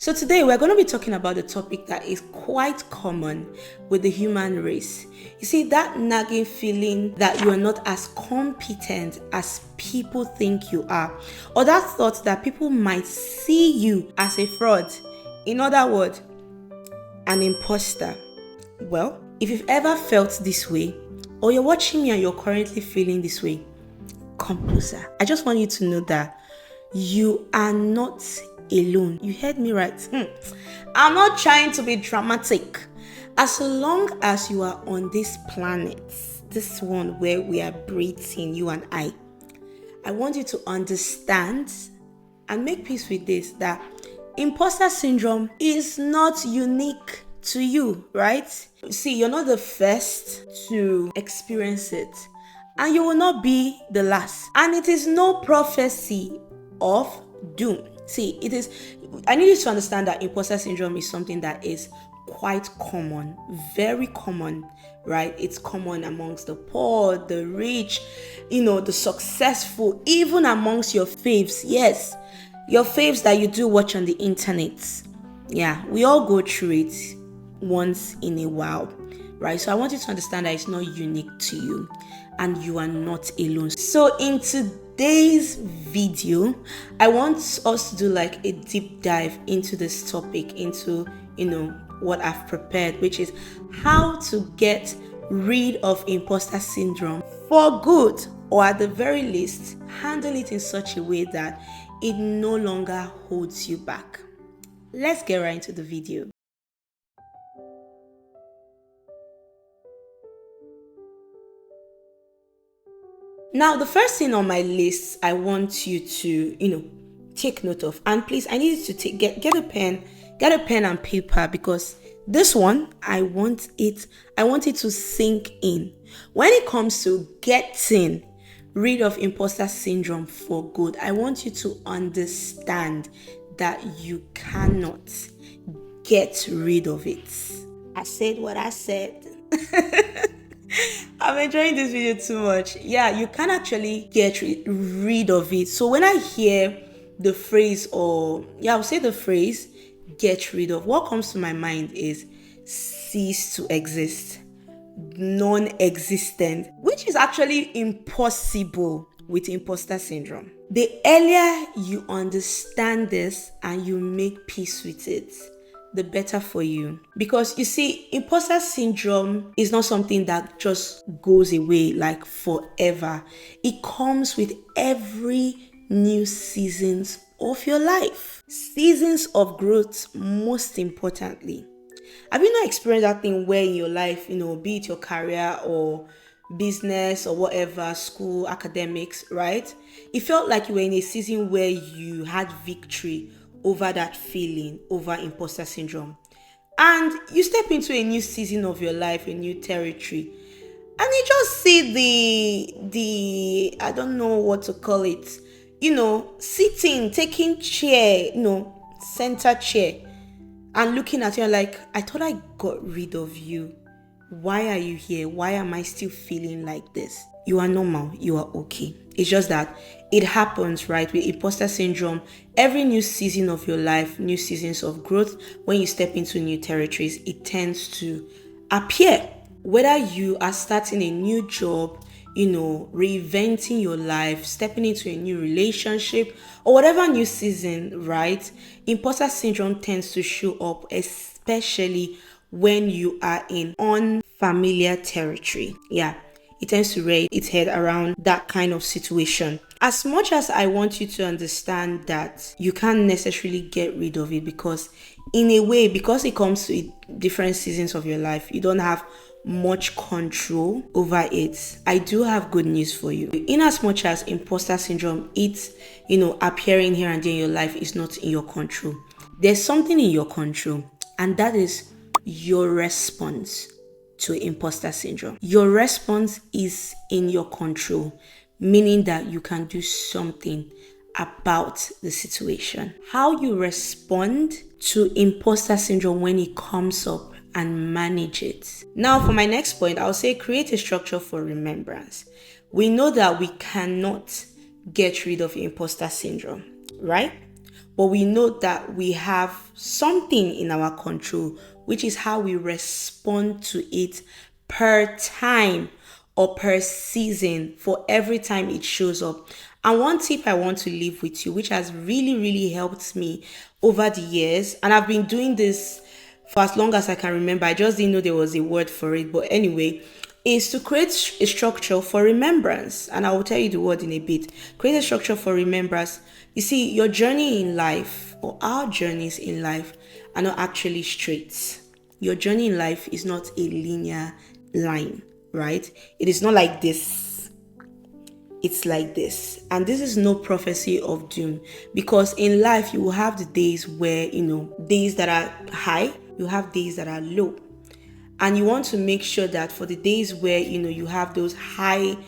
So today we're going to be talking about a topic that is quite common with the human race. You see, that nagging feeling that you are not as competent as people think you are, or that thought that people might see you as a fraud. In other words, an imposter. Well, if you've ever felt this way, or you're watching me and you're currently feeling this way, come closer. I just want you to know that you are not alone. You heard me right. I'm not trying to be dramatic. As long as you are on this planet, this one where we are breathing, you and I want you to understand and make peace with this, that imposter syndrome is not unique to you, right? See, you're not the first to experience it, and you will not be the last. And it is no prophecy of doom. See, I need you to understand that imposter syndrome is something that is quite common, very common, right? It's common amongst the poor, the rich, the successful, even amongst your faves. Yes, your faves that you do watch on the internet. Yeah, we all go through it once in a while, right? So I want you to understand that it's not unique to you and you are not alone. So in today's video, I want us to do like a deep dive into this topic, into what I've prepared, which is how to get rid of imposter syndrome for good, or at the very least handle it in such a way that it no longer holds you back. Let's get right into the video. Now, the first thing on my list I want you to, take note of, and please, I need you to get a pen and paper, because this one, I want it to sink in. When it comes to getting rid of imposter syndrome for good, I want you to understand that you cannot get rid of it. I said what I said. I'm enjoying this video too much. Yeah, you can actually get rid of it. So when I hear the phrase, I'll say the phrase, get rid of, what comes to my mind is cease to exist, non-existent, which is actually impossible with imposter syndrome. The earlier you understand this and you make peace with it, the better for you. Because you see, imposter syndrome is not something that just goes away like forever. It comes with every new seasons of your life. Seasons of growth, most importantly. Have you not experienced that thing where in your life, be it your career or business or whatever, school, academics, right? It felt like you were in a season where you had victory over that feeling, over imposter syndrome. And you step into a new season of your life, a new territory, and you just see the I don't know what to call it, sitting, taking chair, center chair, and looking at you like, I thought I got rid of you. Why are you here? Why am I still feeling like this? You are normal. You are okay. It's just that it happens, right? With imposter syndrome, every new season of your life, new seasons of growth, when you step into new territories, it tends to appear. Whether you are starting a new job, reinventing your life, stepping into a new relationship, or whatever new season, right? Imposter syndrome tends to show up, especially when you are in unfamiliar territory. Yeah, it tends to raise its head around that kind of situation. As much as I want you to understand that you can't necessarily get rid of it, because in a way, because it comes to different seasons of your life, you don't have much control over it. I do have good news for you. In as much as imposter syndrome, it's appearing here and there in your life, is not in your control. There's something in your control, and that is your response to imposter syndrome. Your response is in your control, meaning that you can do something about the situation. How you respond to imposter syndrome when it comes up and manage it. Now, for my next point, I'll say create a structure for remembrance. We know that we cannot get rid of imposter syndrome, right? but we know that we have something in our control, which is how we respond to it per time or per season, for every time it shows up. And one tip I want to leave with you, which has really, really helped me over the years, and I've been doing this for as long as I can remember. I just didn't know there was a word for it. But anyway, is to create a structure for remembrance. And I will tell you the word in a bit. Create a structure for remembrance. You see, your journey in life, or our journeys in life, are not actually straight. Your journey in life is not a linear line, right? It is not like this. It's like this. And this is no prophecy of doom, because in life you will have the days where, days that are high, you have days that are low. And you want to make sure that for the days where, you have those high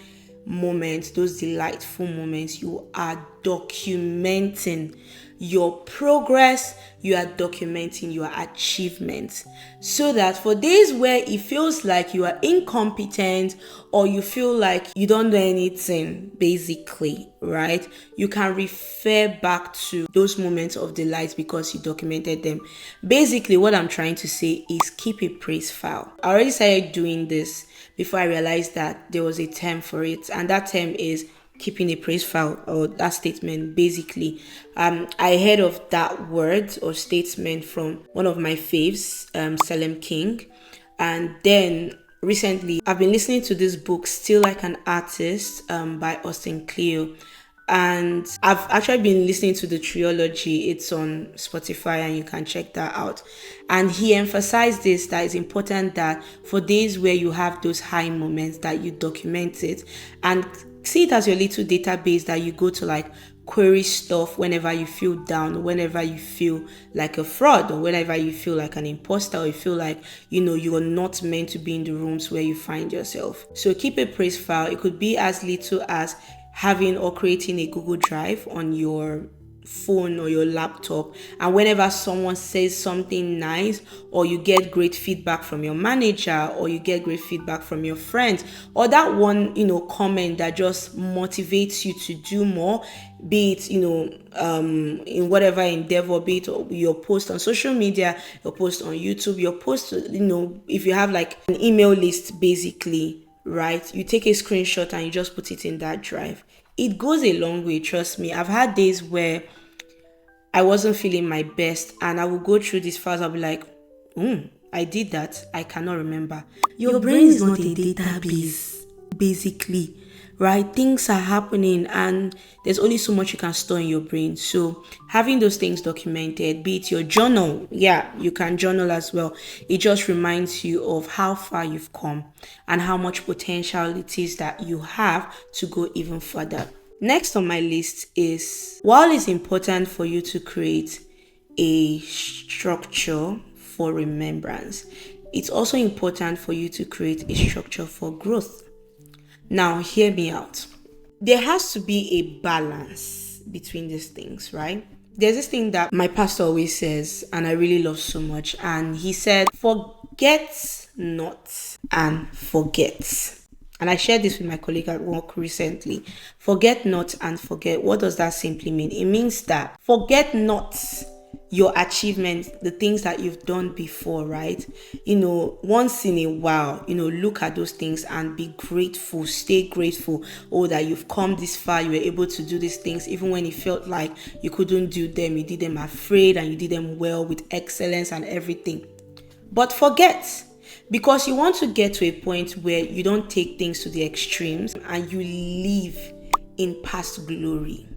moments, those delightful moments, you are documenting your progress, you are documenting your achievements, so that for days where it feels like you are incompetent or you feel like you don't know anything, basically, right, you can refer back to those moments of delight because you documented them. Basically, what I'm trying to say is keep a praise file. I already started doing this before I realized that there was a term for it, and that term is keeping a praise file, or that statement. Basically, I heard of that word or statement from one of my faves, Salem King. And then recently I've been listening to this book, Still Like an Artist, by Austin Cleo. And I've actually been listening to the trilogy. It's on Spotify and you can check that out. And he emphasized this, that it's important that for days where you have those high moments, that you document it and see it as your little database that you go to, like query stuff whenever you feel down, whenever you feel like a fraud, or whenever you feel like an imposter, or you feel like you are not meant to be in the rooms where you find yourself. So keep a praise file. It could be as little as having or creating a Google Drive on your phone or your laptop, and whenever someone says something nice, or you get great feedback from your manager, or you get great feedback from your friends, or that one comment that just motivates you to do more, be it in whatever endeavor, be it your post on social media, your post on YouTube, your post, if you have like an email list, basically, right, you take a screenshot and you just put it in that drive. It goes a long way, trust me. I've had days where I wasn't feeling my best, and I will go through these files. I'll be like, I did that. I cannot remember. Your brain is not a database, basically, right? Things are happening and there's only so much you can store in your brain. So having those things documented, be it your journal, you can journal as well. It just reminds you of how far you've come and how much potential it is that you have to go even further. Next on my list is, while it's important for you to create a structure for remembrance, it's also important for you to create a structure for growth. Now, hear me out. There has to be a balance between these things, right? There's this thing that my pastor always says, and I really love so much. And he said, forget not and forget. And I shared this with my colleague at work recently. Forget not and forget. What does that simply mean? It means that forget not your achievements, the things that you've done before, right? Once in a while, look at those things and be grateful, stay grateful. Oh, that you've come this far, you were able to do these things, even when it felt like you couldn't do them, you did them afraid and you did them well with excellence and everything. But forget, because you want to get to a point where you don't take things to the extremes and you live in past glory.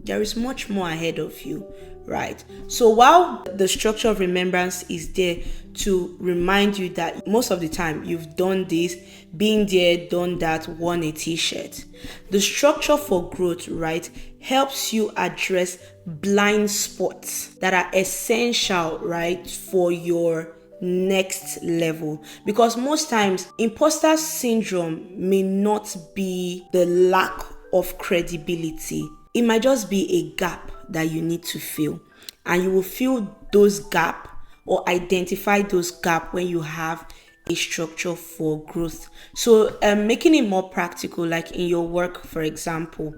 There is much more ahead of you, right? So while the structure of remembrance is there to remind you that most of the time you've done this, been there, done that, worn a t-shirt, the structure for growth, right, helps you address blind spots that are essential, right, for your next level. Because most times imposter syndrome may not be the lack of credibility. It might just be a gap that you need to fill, and you will fill those gaps or identify those gaps when you have a structure for growth. So making it more practical, like in your work, for example,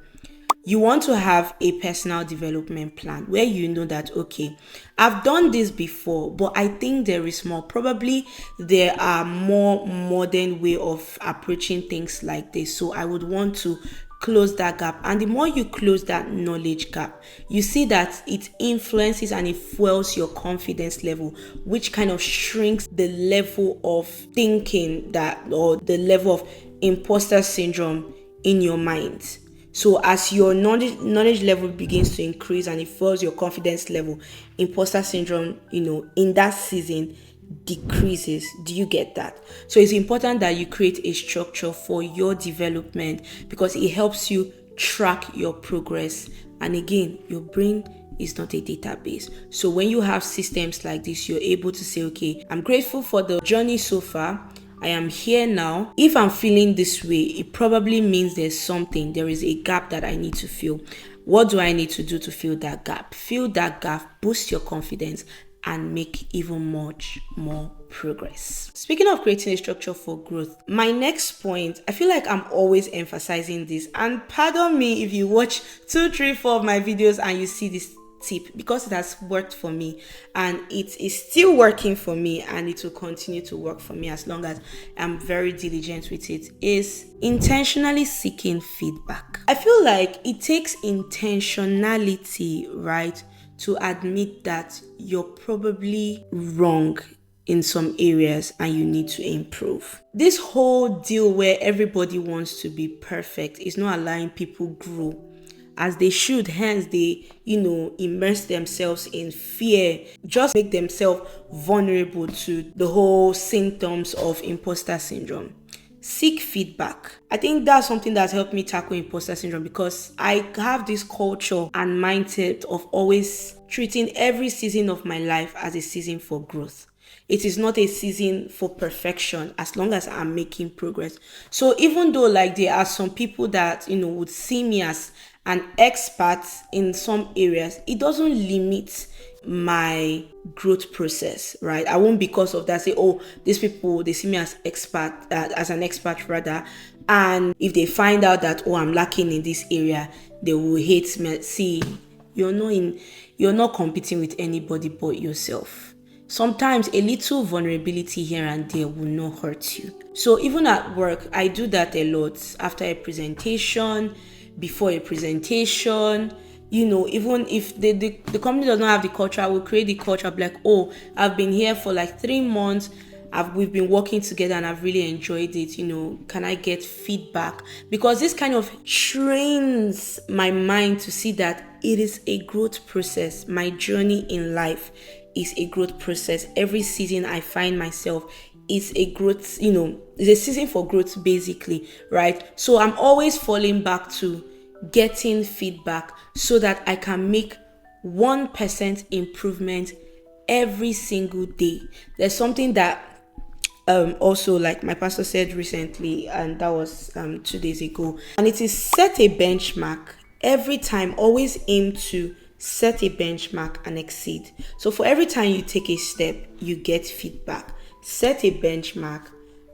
You want to have a personal development plan where you know that, okay, I've done this before, but I think there is more. Probably there are more modern way of approaching things like this. So I would want to close that gap. And the more you close that knowledge gap, you see that it influences and it fuels your confidence level, which kind of shrinks the level of thinking that, or the level of imposter syndrome in your mind. So as your knowledge level begins to increase and it fuels your confidence level, imposter syndrome, in that season decreases. Do you get that? So it's important that you create a structure for your development because it helps you track your progress. And again, your brain is not a database. So when you have systems like this, you're able to say, okay, I'm grateful for the journey so far. I am here now. If I'm feeling this way, it probably means there is a gap that I need to fill. What do I need to do to fill that gap? Fill that gap, boost your confidence, and make even much more progress. Speaking of creating a structure for growth, my next point, I feel like I'm always emphasizing this, and pardon me if you watch 2, 3, 4 of my videos and you see this tip, because it has worked for me and it is still working for me, and it will continue to work for me as long as I'm very diligent with it, is intentionally seeking feedback. I feel like it takes intentionality, right, to admit that you're probably wrong in some areas and you need to improve. This whole deal where everybody wants to be perfect is not allowing people grow as they should. Hence, they, immerse themselves in fear, just make themselves vulnerable to the whole symptoms of imposter syndrome. Seek feedback. I think that's something that's helped me tackle imposter syndrome because I have this culture and mindset of always treating every season of my life as a season for growth. It is not a season for perfection as long as I'm making progress. So even though there are some people that, would see me as an expert in some areas, it doesn't limit my growth process, right? I won't because of that say, oh, these people, they see me as an expert rather, and if they find out that, oh, I'm lacking in this area, they will hate me. See, you're not competing with anybody but yourself. Sometimes a little vulnerability here and there will not hurt you. So even at work, I do that a lot. After a presentation, before a presentation, even if the company does not have the culture, I will create the culture. I'll be oh, I've been here for 3 months. We've been working together and I've really enjoyed it. Can I get feedback? Because this kind of trains my mind to see that it is a growth process. My journey in life is a growth process. Every season I find myself is a growth, it's a season for growth basically, right? So I'm always falling back to getting feedback so that I can make 1% improvement every single day. There's something that also my pastor said recently, and that was 2 days ago, and it is set a benchmark every time. Always aim to set a benchmark and exceed. So for every time you take a step, you get feedback. Set a benchmark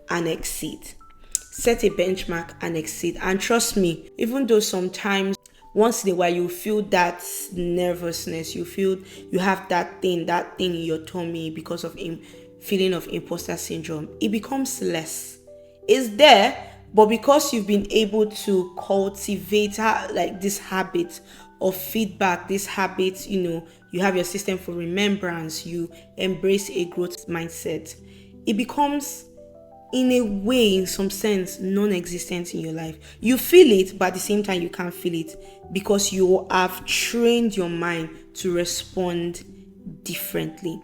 and exceed. Set a benchmark and exceed. And trust me, even though sometimes once in a while you feel that nervousness, you feel you have that thing in your tummy because of feeling of imposter syndrome, it becomes less. It's there, but because you've been able to cultivate this habit of feedback, this habit, you have your system for remembrance, you embrace a growth mindset, it becomes, in a way, in some sense, non-existent in your life. You feel it, but at the same time, you can't feel it because you have trained your mind to respond differently.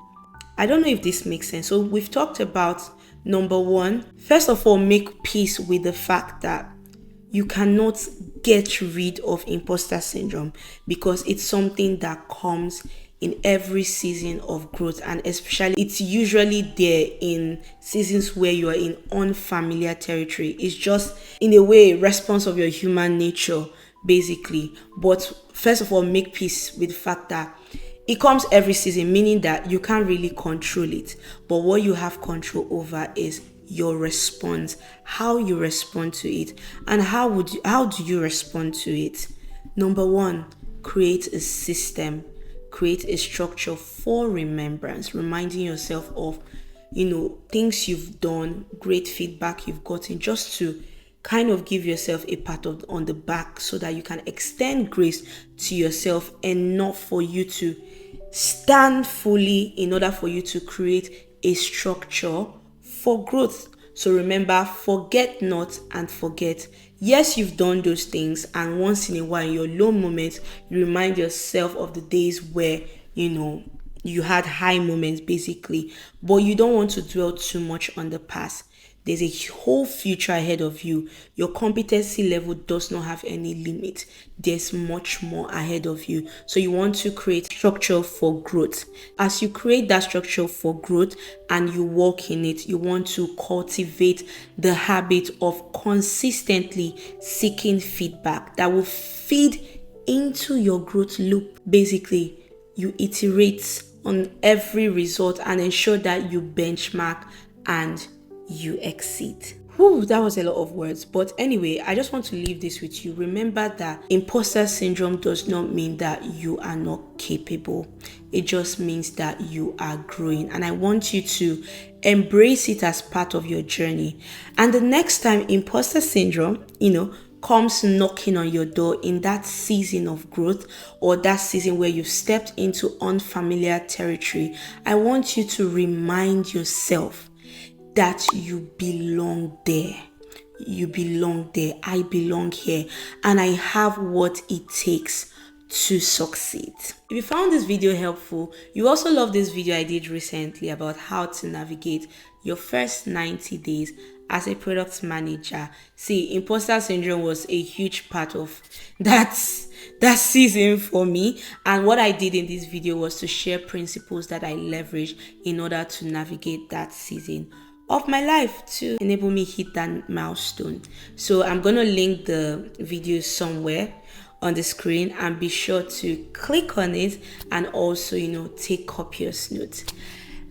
I don't know if this makes sense. So we've talked about number 1, first of all, make peace with the fact that you cannot get rid of imposter syndrome because it's something that comes in every season of growth, and especially it's usually there in seasons where you are in unfamiliar territory. It's just, in a way, a response of your human nature basically. But first of all, make peace with the fact that it comes every season, meaning that you can't really control it, but what you have control over is your response, how you respond to it. And how do you respond to it? Number one, create a system, create a structure for remembrance, reminding yourself of, things you've done, great feedback you've gotten, just to kind of give yourself a pat on the back so that you can extend grace to yourself, and not for you to stand fully in order for you to create a structure for growth. So remember, forget not and forget. Yes, you've done those things, and once in a while in your low moments, you remind yourself of the days where you had high moments basically, but you don't want to dwell too much on the past. There's a whole future ahead of you. Your competency level does not have any limit. There's much more ahead of you. So you want to create structure for growth. As you create that structure for growth and you walk in it, you want to cultivate the habit of consistently seeking feedback that will feed into your growth loop. Basically, you iterate on every result and ensure that you benchmark and you exceed. Whew, that was a lot of words. But anyway, I just want to leave this with you. Remember that imposter syndrome does not mean that you are not capable. It just means that you are growing. And I want you to embrace it as part of your journey. And the next time imposter syndrome, comes knocking on your door in that season of growth, or that season where you've stepped into unfamiliar territory, I want you to remind yourself that you belong there. You belong there. I belong here. And I have what it takes to succeed. If you found this video helpful, you also love this video I did recently about how to navigate your first 90 days as a product manager. See, imposter syndrome was a huge part of that season for me, and what I did in this video was to share principles that I leveraged in order to navigate that season of my life to enable me hit that milestone. So I'm gonna link the video somewhere on the screen, and be sure to click on it and also take copious notes.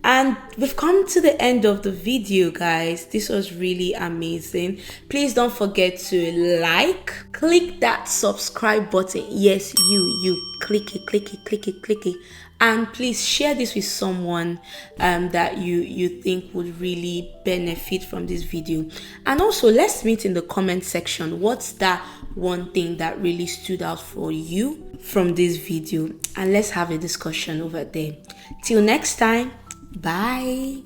And we've come to the end of the video, guys. This was really amazing. Please don't forget to click that subscribe button. Yes, you click it. And please share this with someone that you think would really benefit from this video. And also, let's meet in the comment section. What's that one thing that really stood out for you from this video? And let's have a discussion over there. Till next time. Bye.